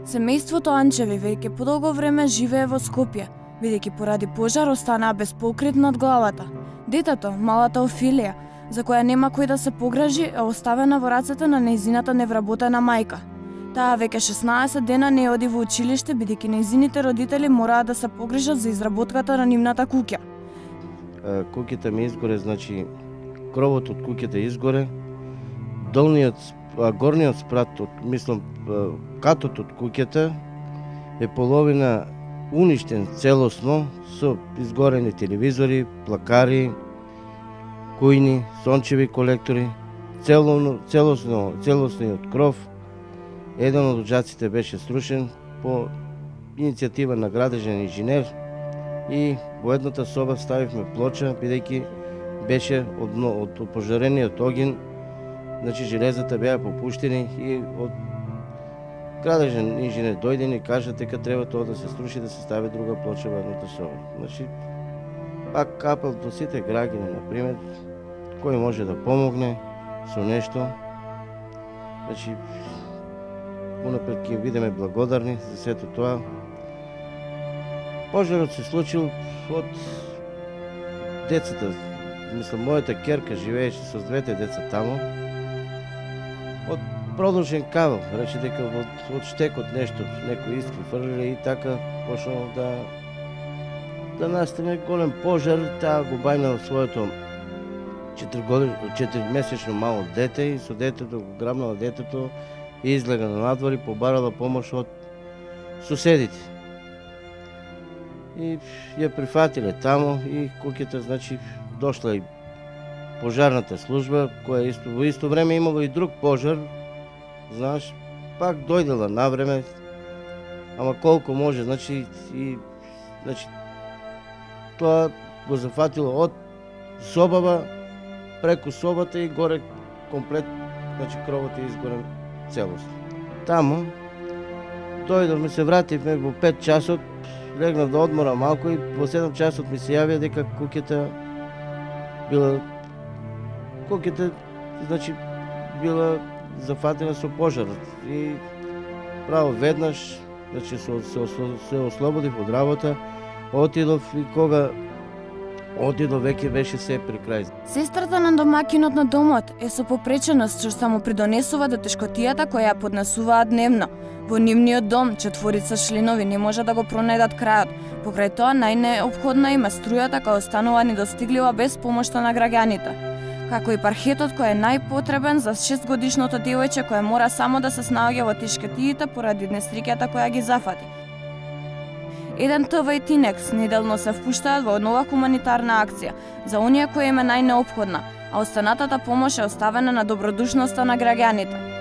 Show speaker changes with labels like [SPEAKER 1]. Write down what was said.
[SPEAKER 1] Семејството Анчеви веќе подолго време живее во Скопје, бидејќи поради пожар останаа без покрит над главата. Детето, малата Офилија, за која нема кој да се погрижи, е оставена во рацете на нејзината невработена мајка. Таа веќе 16 дена не оди во училиште, бидејќи нејзините родители мораат да се погрижат за изработката на нивната куќа.
[SPEAKER 2] Куќата ми изгоре, значи кровот од куќата изгоре, горниот спрат, катот од куќата е половина уништен целосно со изгорени телевизори, плакари, кујни, сончеви колектори, целосниот кров. Еден од оджаците беше срушен по иницијатива на градежен инженер и во едната соба ставивме плоча, бидејќи беше од пожарениот огин, значи железата беа попуштени и од градежен инженер дојде и кажа дека треба тоа да се струши, да се стави друга плоча во едната соба. Значи, пак апел до сите граѓани, например, кој може да помогне со нешто. Значи, унапред ќе бидеме благодарни за сето тоа. Пожарот се случил од децата. Мислам, мојата ќерка живееше со двете деца таму. Од продолжен кавел, рече дека од штекот нешто, некој искри фрлиле и така почнал да настане голем пожар. Таа го бајнала своето 4-месечно мало дете и со детето го грабнала детето и излега на надвор и побарала помош од суседите. И ја прифатиле тамо и куќата, значи, дошла и пожарната служба, која во исто време имало и друг пожар, знаеш, пак дојдела навреме, ама колку може, значи, тоа го зафатило од собава, преку собата и горе комплет, значи кровот е изгорен целосно. Тамо, дојдовме, се вративме во 5 часот, легнав да одмора малку и во 7 часот ми се јавија дека куќата, значи, била зафатена со пожарот. И право веднаш, значи, се ослободив од работа, отидов и кога отидов веќе беше се при крај.
[SPEAKER 1] Сестрата на домакинот на домот е со попреченост што само придонесува до тешкотијата која ја поднесуваат дневно. Во нивниот дом 4 членови не може да го пронајдат крајот. Покрај тоа најнеопходна им е струјата која останува недостиглива без помошта на граѓаните, како и пархетот кој е најпотребен за 6-годишното девојче кое мора само да се снаоѓа во тешкотиите поради несреќата која ги зафати. Еден ТВ и Тинекс неделно се впуштаат во нова хуманитарна акција за оние кои им е најнеопходна, а останатата помош е оставена на добродушноста на граѓаните.